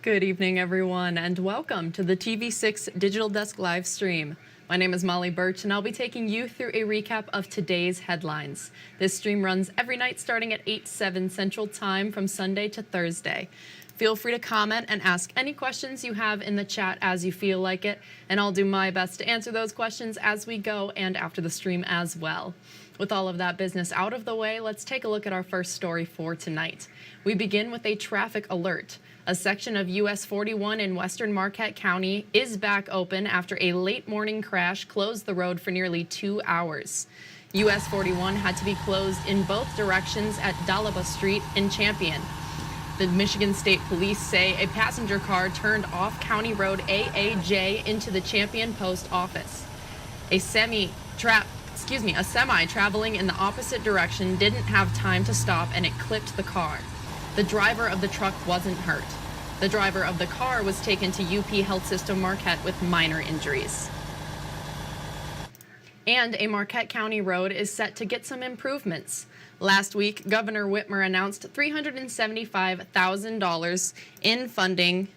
Good evening, everyone, and welcome to the TV6 Digital Desk live stream. My name is Molly Birch, and I'll be taking you through a recap of today's headlines. This stream runs every night starting at 8/7 Central Time from Sunday to Thursday. Feel free to comment and ask any questions you have in the chat as you feel like it, and I'll do my best to answer those questions as we go and after the stream as well. With all of that business out of the way, let's take a look at our first story for tonight. We begin with a traffic alert. A section of US 41 in western Marquette County is back open after a late morning crash closed the road for nearly 2 hours. US 41 had to be closed in both directions at Dalaba Street in Champion. The Michigan State Police say a passenger car turned off County Road AAJ into the Champion Post Office. A semi traveling in the opposite direction didn't have time to stop and it clipped the car. The driver of the truck wasn't hurt. The driver of the car was taken to UP Health System Marquette with minor injuries. And a Marquette County road is set to get some improvements. Last week, Governor Whitmer announced $375,000 in funding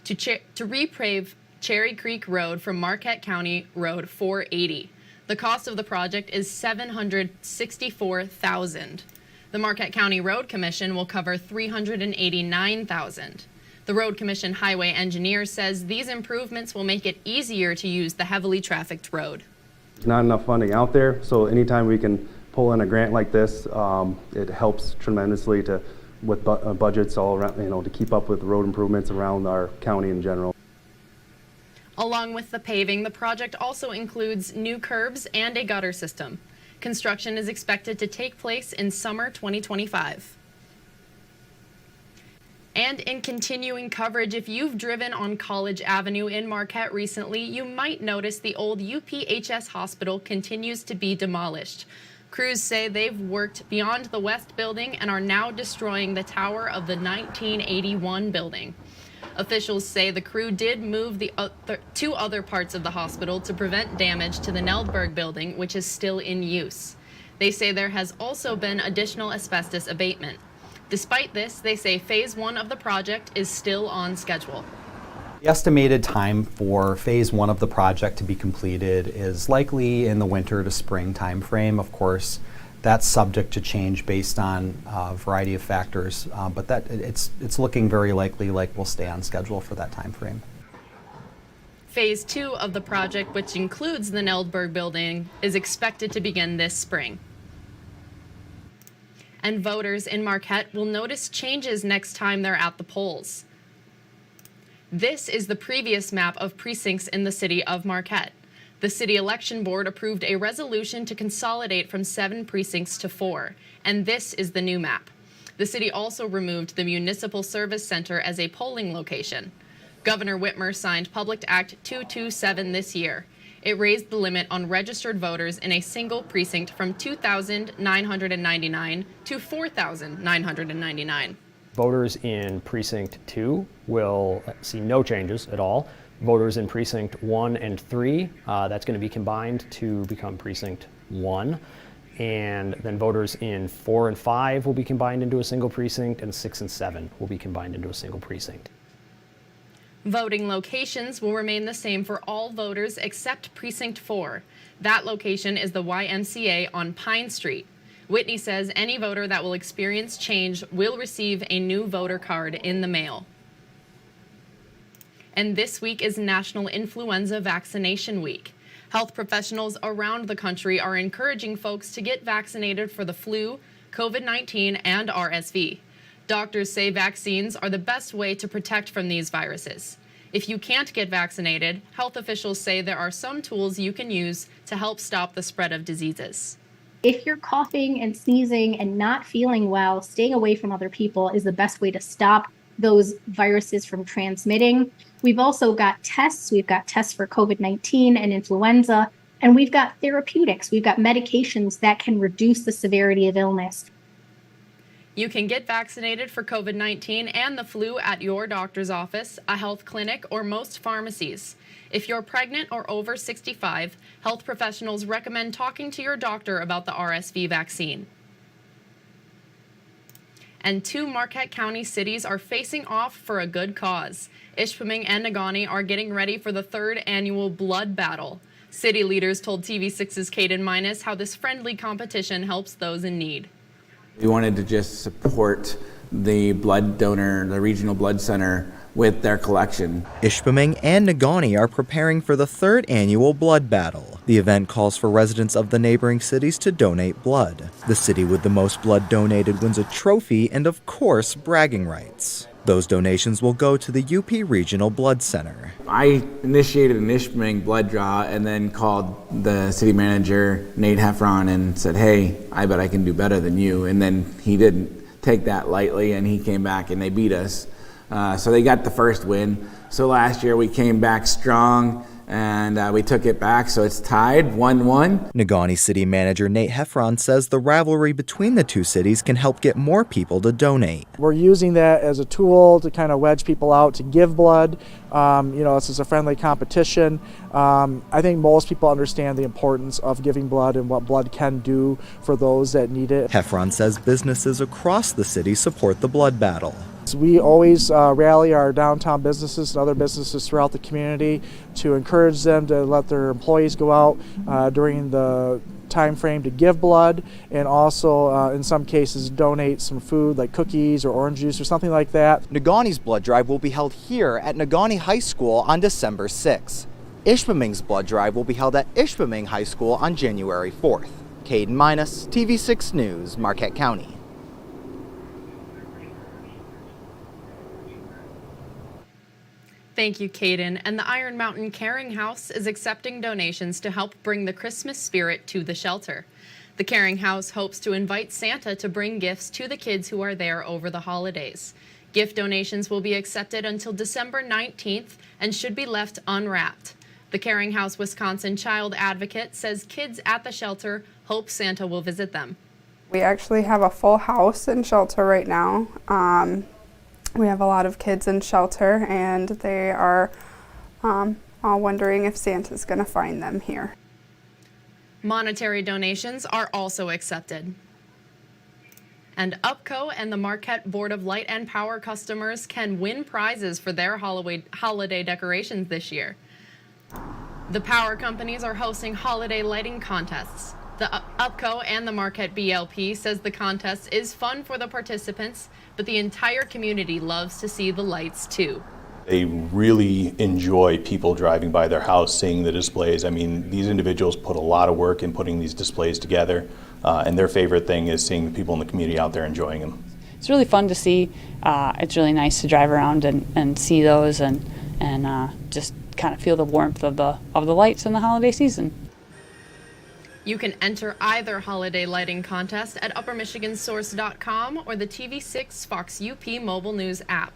to repave Cherry Creek Road from Marquette County Road 480. The cost of the project is $764,000. The Marquette County Road Commission will cover $389,000. The Road Commission highway engineer says these improvements will make it easier to use the heavily trafficked road. There's not enough funding out there, so anytime we can pull in a grant like this, it helps tremendously with budgets all around, to keep up with road improvements around our county in general. Along with the paving, the project also includes new curbs and a gutter system. Construction is expected to take place in summer 2025. And in continuing coverage, if you've driven on College Avenue in Marquette recently, you might notice the old UPHS hospital continues to be demolished. Crews say they've worked beyond the west building and are now destroying the tower of the 1981 building. Officials say the crew did move the two other parts of the hospital to prevent damage to the Neldberg building, which is still in use. They say there has also been additional asbestos abatement. Despite this, they say phase 1 of the project is still on schedule. The estimated time for phase 1 of the project to be completed is likely in the winter to spring timeframe. Of course, that's subject to change based on a variety of factors, but it's looking very likely like we'll stay on schedule for that time frame. Phase 2 of the project, which includes the Neldberg building, is expected to begin this spring. And voters in Marquette will notice changes next time they're at the polls. This is the previous map of precincts in the city of Marquette. The City Election Board approved a resolution to consolidate from 7 precincts to 4, and this is the new map. The city also removed the Municipal Service Center as a polling location. Governor Whitmer signed Public Act 227 this year. It raised the limit on registered voters in a single precinct from 2,999 to 4,999. Voters in Precinct 2 will see no changes at all. Voters in Precinct 1 and 3, that's going to be combined to become Precinct 1. And then voters in 4 and 5 will be combined into a single precinct, and 6 and 7 will be combined into a single precinct. Voting locations will remain the same for all voters except Precinct 4. That location is the YMCA on Pine Street. Whitney says any voter that will experience change will receive a new voter card in the mail. And this week is National Influenza Vaccination Week. Health professionals around the country are encouraging folks to get vaccinated for the flu, COVID-19, and RSV. Doctors say vaccines are the best way to protect from these viruses. If you can't get vaccinated, health officials say there are some tools you can use to help stop the spread of diseases. If you're coughing and sneezing and not feeling well, staying away from other people is the best way to stop those viruses from transmitting. We've also got tests. We've got tests for COVID-19 and influenza, and we've got therapeutics. We've got medications that can reduce the severity of illness. You can get vaccinated for COVID-19 and the flu at your doctor's office, a health clinic, or most pharmacies. If you're pregnant or over 65, health professionals recommend talking to your doctor about the RSV vaccine. And 2 Marquette County cities are facing off for a good cause. Ishpeming and Negaunee are getting ready for the 3rd annual blood battle. City leaders told TV6's Caden Minus how this friendly competition helps those in need. We wanted to just support the blood donor, the regional blood center, with their collection. Ishpeming and Negaunee are preparing for the 3rd annual blood battle. The event calls for residents of the neighboring cities to donate blood. The city with the most blood donated wins a trophy and, of course, bragging rights. Those donations will go to the UP Regional Blood Center. I initiated an Ishpeming blood draw and then called the city manager, Nate Heffron, and said, hey, I bet I can do better than you. And then he didn't take that lightly, and he came back and they beat us. So they got the first win. So last year we came back strong and we took it back, so it's tied 1-1. Negaunee City Manager Nate Heffron says the rivalry between the two cities can help get more people to donate. We're using that as a tool to kind of wedge people out to give blood. This is a friendly competition. I think most people understand the importance of giving blood and what blood can do for those that need it. Heffron says businesses across the city support the blood battle. We always rally our downtown businesses and other businesses throughout the community to encourage them to let their employees go out during the time frame to give blood, and also in some cases donate some food like cookies or orange juice or something like that. Negaunee's blood drive will be held here at Negaunee High School on December 6th. Ishpeming's blood drive will be held at Ishpeming High School on January 4th. Caden Minus, TV6 News, Marquette County. Thank you, Caden. And the Iron Mountain Caring House is accepting donations to help bring the Christmas spirit to the shelter. The Caring House hopes to invite Santa to bring gifts to the kids who are there over the holidays. Gift donations will be accepted until December 19th and should be left unwrapped. The Caring House Wisconsin child advocate says kids at the shelter hope Santa will visit them. We actually have a full house in shelter right now. We have a lot of kids in shelter, and they are all wondering if Santa's going to find them here. Monetary donations are also accepted. And UPPCO and the Marquette Board of Light and Power customers can win prizes for their holiday decorations this year. The power companies are hosting holiday lighting contests. The UPPCO and the Marquette BLP says the contest is fun for the participants, but the entire community loves to see the lights too. They really enjoy people driving by their house, seeing the displays. I mean, these individuals put a lot of work in putting these displays together, and their favorite thing is seeing the people in the community out there enjoying them. It's really fun to see. It's really nice to drive around and see those and just kind of feel the warmth of the lights in the holiday season. You can enter either holiday lighting contest at uppermichigansource.com or the TV6 Fox UP mobile news app.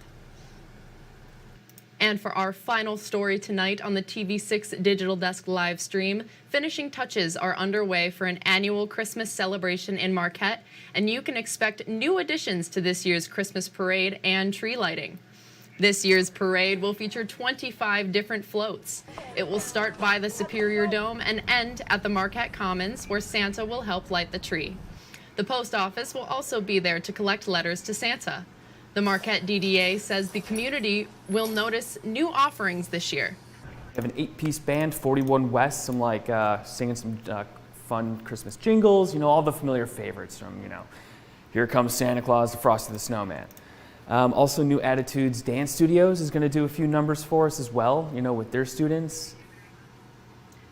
And for our final story tonight on the TV6 Digital Desk live stream, finishing touches are underway for an annual Christmas celebration in Marquette, and you can expect new additions to this year's Christmas parade and tree lighting. This year's parade will feature 25 different floats. It will start by the Superior Dome and end at the Marquette Commons, where Santa will help light the tree. The post office will also be there to collect letters to Santa. The Marquette DDA says the community will notice new offerings this year. We have an 8-piece band, 41 West, some singing some fun Christmas jingles, all the familiar favorites from, Here Comes Santa Claus to Frosty the Snowman. Also, New Attitudes Dance Studios is going to do a few numbers for us as well, with their students.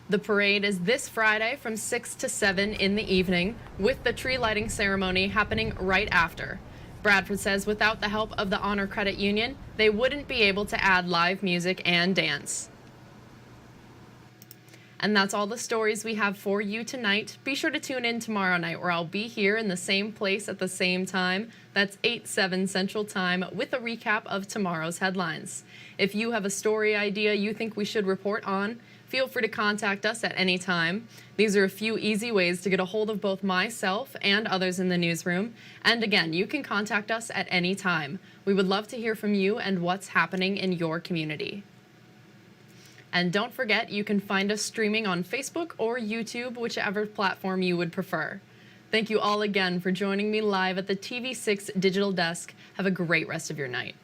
The parade is this Friday from 6 to 7 in the evening, with the tree lighting ceremony happening right after. Bradford says without the help of the Honor Credit Union, they wouldn't be able to add live music and dance. And that's all the stories we have for you tonight. Be sure to tune in tomorrow night, where I'll be here in the same place at the same time. That's 8/7 Central Time, with a recap of tomorrow's headlines. If you have a story idea you think we should report on, feel free to contact us at any time. These are a few easy ways to get a hold of both myself and others in the newsroom. And again, you can contact us at any time. We would love to hear from you and what's happening in your community. And don't forget, you can find us streaming on Facebook or YouTube, whichever platform you would prefer. Thank you all again for joining me live at the TV6 Digital Desk. Have a great rest of your night.